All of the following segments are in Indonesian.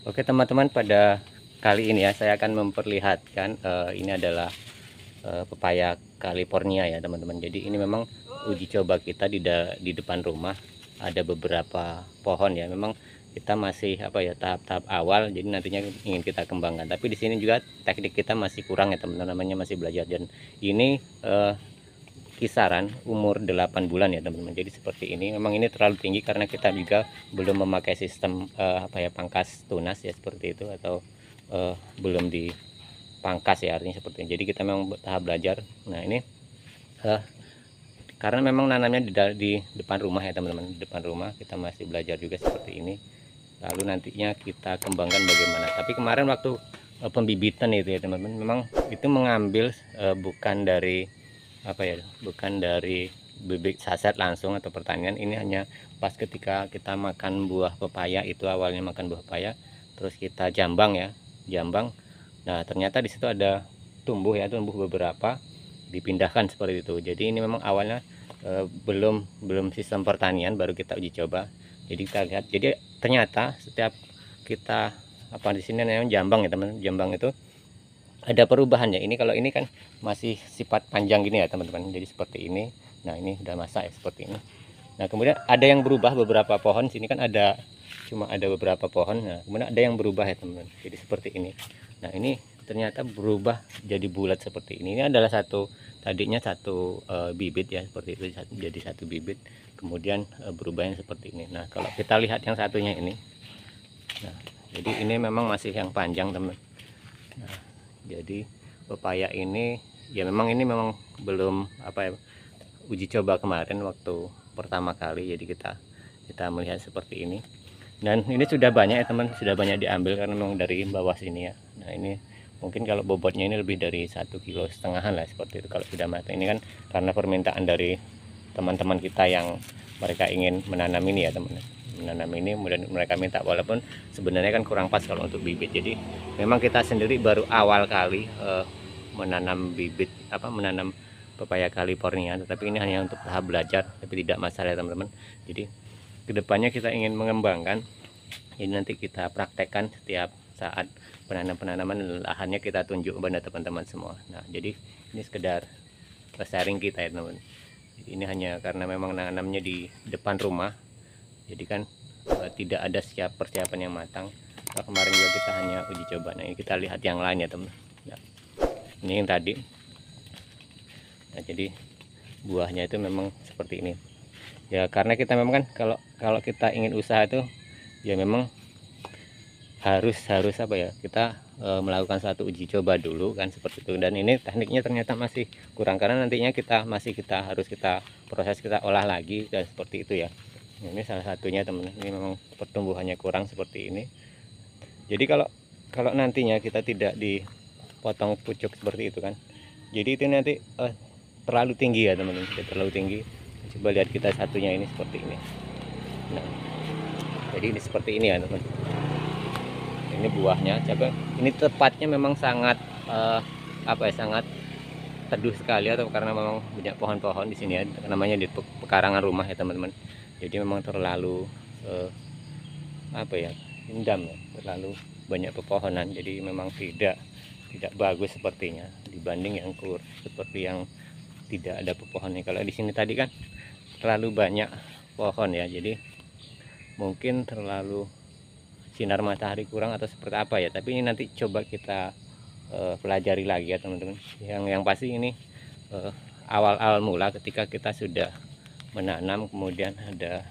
Oke teman-teman, pada kali ini ya saya akan memperlihatkan ini adalah pepaya California ya teman-teman. Jadi ini memang uji coba kita di depan rumah. Ada beberapa pohon ya. Memang kita masih tahap-tahap awal. Jadi nantinya ingin kita kembangkan. Tapi di sini juga teknik kita masih kurang ya teman-teman. Namanya masih belajar. Dan ini kisaran umur 8 bulan ya teman-teman. Jadi seperti ini, memang ini terlalu tinggi karena kita juga belum memakai sistem pangkas tunas ya seperti itu, atau belum dipangkas ya, artinya seperti ini. Jadi kita memang tahap belajar. Nah ini karena memang nanamnya di depan rumah ya teman-teman, di depan rumah kita masih belajar juga seperti ini. Lalu nantinya kita kembangkan bagaimana. Tapi kemarin waktu pembibitan itu ya teman-teman, memang itu mengambil bukan dari bibit saset langsung atau pertanian. Ini hanya pas ketika kita makan buah pepaya, itu awalnya makan buah pepaya terus kita jambang ya, jambang. Nah ternyata di situ ada tumbuh beberapa, dipindahkan seperti itu. Jadi ini memang awalnya belum sistem pertanian, baru kita uji coba. Jadi kita lihat, jadi ternyata setiap kita di sini namanya jambang ya teman, jambang itu ada perubahannya. Ini kalau ini kan masih sifat panjang gini ya teman-teman, jadi seperti ini. Nah ini udah masak ya seperti ini. Nah kemudian ada yang berubah, beberapa pohon sini kan cuma ada beberapa pohon. Nah kemudian ada yang berubah ya teman-teman, jadi seperti ini. Nah ini ternyata berubah jadi bulat seperti ini. Ini adalah tadinya satu bibit ya seperti itu, jadi satu bibit, kemudian berubahnya seperti ini. Nah kalau kita lihat yang satunya ini, nah jadi ini memang masih yang panjang teman. Nah jadi pepaya ini ya memang belum uji coba kemarin waktu pertama kali. Jadi kita melihat seperti ini, dan ini sudah banyak ya teman, sudah banyak diambil karena memang dari bawah sini ya. Nah ini mungkin kalau bobotnya ini lebih dari 1,5 kg lah seperti itu kalau sudah matang. Ini kan karena permintaan dari teman-teman kita yang mereka ingin menanam ini ya teman, menanam ini, kemudian mereka minta, walaupun sebenarnya kan kurang pas kalau untuk bibit. Jadi memang kita sendiri baru awal kali menanam menanam pepaya California, tetapi ini hanya untuk tahap belajar, tapi tidak masalah ya teman-teman. Jadi kedepannya kita ingin mengembangkan ini, nanti kita praktekkan setiap saat penanaman lahannya, kita tunjuk kepada teman-teman semua. Nah jadi ini sekedar sharing kita ya teman-teman. Ini hanya karena memang nanamnya di depan rumah, jadi kan tidak ada persiapan yang matang. Nah, kemarin juga kita hanya uji coba. Nah ini kita lihat yang lain ya teman. Nah, ini yang tadi. Nah jadi buahnya itu memang seperti ini ya, karena kita memang kan kalau kita ingin usaha itu ya memang harus kita melakukan satu uji coba dulu kan seperti itu. Dan ini tekniknya ternyata masih kurang, karena nantinya harus kita proses, kita olah lagi dan seperti itu ya. Ini salah satunya teman, ini memang pertumbuhannya kurang seperti ini. Jadi kalau nantinya kita tidak dipotong pucuk seperti itu kan, jadi itu nanti terlalu tinggi ya teman-teman, terlalu tinggi. Coba lihat kita satunya ini seperti ini. Nah jadi ini seperti ini ya teman, ini buahnya. Coba ini tepatnya memang sangat sangat teduh sekali, atau karena memang banyak pohon-pohon di sini ya, namanya di pekarangan rumah ya teman-teman. Jadi memang terlalu indah ya, terlalu banyak pepohonan, jadi memang tidak bagus sepertinya dibanding yang seperti yang tidak ada pepohonnya. Kalau di sini tadi kan terlalu banyak pohon ya, jadi mungkin terlalu sinar matahari kurang atau seperti apa ya. Tapi ini nanti coba kita pelajari lagi ya teman-teman. Yang pasti ini awal mula ketika kita sudah menanam, kemudian ada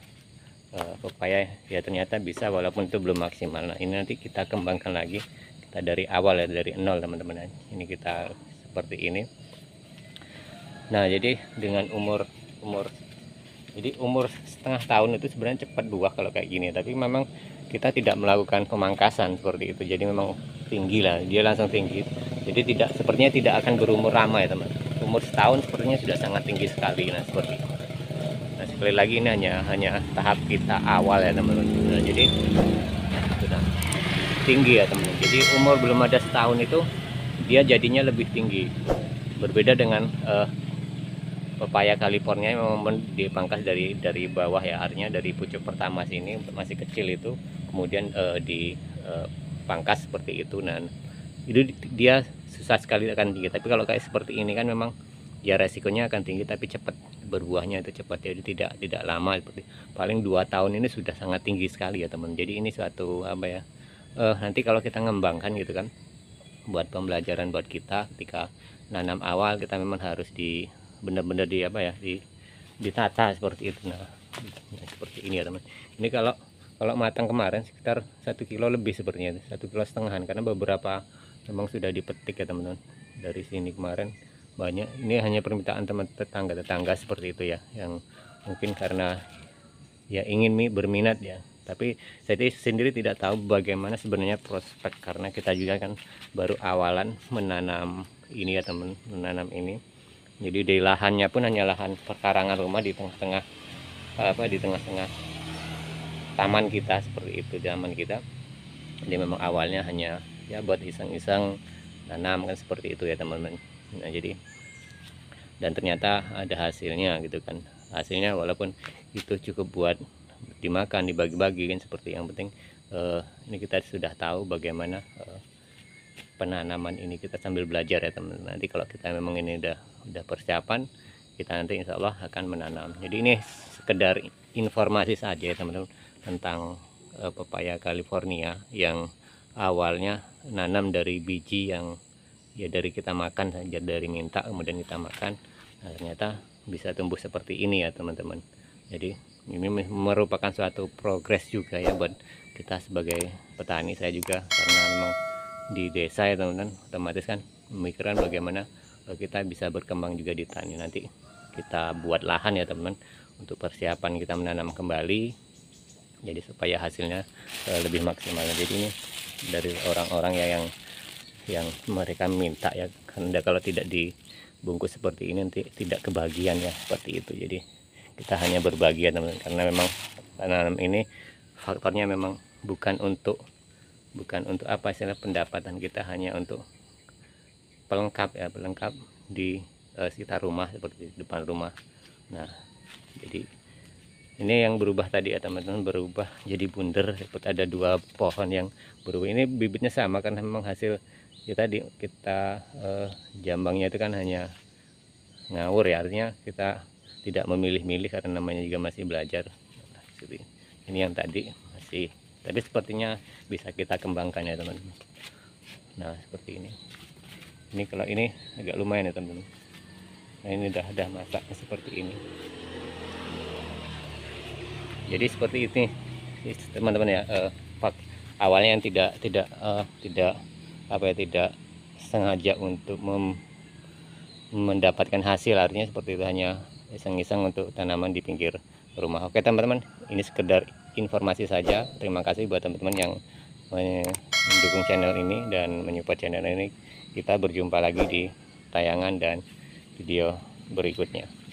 pepaya ya, ternyata bisa walaupun itu belum maksimal. Nah ini nanti kita kembangkan lagi, kita dari awal ya, dari nol teman-teman. Ini kita seperti ini. Nah jadi dengan umur setengah tahun itu sebenarnya cepat buah kalau kayak gini. Tapi memang kita tidak melakukan pemangkasan seperti itu, jadi memang tinggi lah, dia langsung tinggi. Jadi sepertinya tidak akan berumur lama ya teman. Umur setahun sepertinya sudah sangat tinggi sekali. Nah seperti itu. Nah sekali lagi ini hanya tahap kita awal ya teman-teman. Nah, jadi sudah tinggi ya teman. Jadi umur belum ada setahun itu dia jadinya lebih tinggi, berbeda dengan pepaya California memang dipangkas dari bawah ya, artinya dari pucuk pertama sini masih kecil itu, kemudian pangkas seperti itu. Nah itu dia susah sekali akan tinggi, tapi kalau kayak seperti ini kan memang ya resikonya akan tinggi tapi cepat berbuahnya, itu cepat, jadi tidak lama, seperti paling 2 tahun ini sudah sangat tinggi sekali ya teman. Jadi ini suatu apa ya, nanti kalau kita ngembangkan gitu kan, buat pembelajaran buat kita ketika nanam awal, kita memang harus di benar-benar di apa ya, ditata seperti itu. Nah seperti ini ya teman. Ini kalau matang kemarin sekitar 1 kilo lebih sepertinya, 1,5 kilo, karena beberapa memang sudah dipetik ya teman-teman. Dari sini kemarin banyak, ini hanya permintaan teman tetangga seperti itu ya, yang mungkin karena ya ingin berminat ya, tapi saya sendiri tidak tahu bagaimana sebenarnya prospek, karena kita juga kan baru awalan menanam ini ya teman, menanam ini. Jadi di lahannya pun hanya lahan perkarangan rumah di tengah-tengah di tengah-tengah taman kita seperti itu, di taman kita. Jadi memang awalnya hanya ya buat iseng-iseng nanam kan seperti itu ya teman-teman. Nah jadi, dan ternyata ada hasilnya gitu kan, hasilnya walaupun itu cukup buat dimakan, dibagi-bagi kan seperti, yang penting ini kita sudah tahu bagaimana penanaman ini, kita sambil belajar ya teman-teman. Nanti kalau kita memang ini udah persiapan, kita nanti insya Allah akan menanam. Jadi ini sekedar informasi saja ya teman-teman tentang pepaya California yang awalnya nanam dari biji yang ya dari kita makan saja, dari minta kemudian kita makan. Nah, ternyata bisa tumbuh seperti ini ya teman-teman. Jadi ini merupakan suatu progres juga ya buat kita sebagai petani. Saya juga karena memang di desa ya teman-teman, otomatis kan memikirkan bagaimana kita bisa berkembang juga di tani. Nanti kita buat lahan ya teman-teman untuk persiapan kita menanam kembali, jadi supaya hasilnya lebih maksimal. Jadi ini dari orang-orang ya yang mereka minta ya, karena kalau tidak dibungkus seperti ini nanti tidak kebagian ya, seperti itu. Jadi kita hanya berbagi ya teman-teman, karena memang tanam ini faktornya memang bukan untuk apa istilah pendapatan kita, hanya untuk pelengkap ya, pelengkap di sekitar rumah, seperti di depan rumah. Nah jadi ini yang berubah tadi ya teman-teman, berubah jadi bundar, seperti ada 2 pohon yang berubah. Ini bibitnya sama karena memang hasil ya tadi kita jambangnya itu kan hanya ngawur ya, artinya kita tidak memilih-milih karena namanya juga masih belajar. Jadi ini yang tadi masih, tapi sepertinya bisa kita kembangkan ya teman-teman. Nah seperti ini. Ini kalau ini agak lumayan ya teman-teman. Nah ini udah masaknya seperti ini. Jadi seperti ini teman-teman ya, awalnya yang tidak apa ya, tidak sengaja untuk mendapatkan hasil, artinya seperti itu, hanya iseng-iseng untuk tanaman di pinggir rumah. Oke teman-teman, ini sekedar informasi saja. Terima kasih buat teman-teman yang mendukung channel ini dan menyupport channel ini. Kita berjumpa lagi di tayangan dan video berikutnya.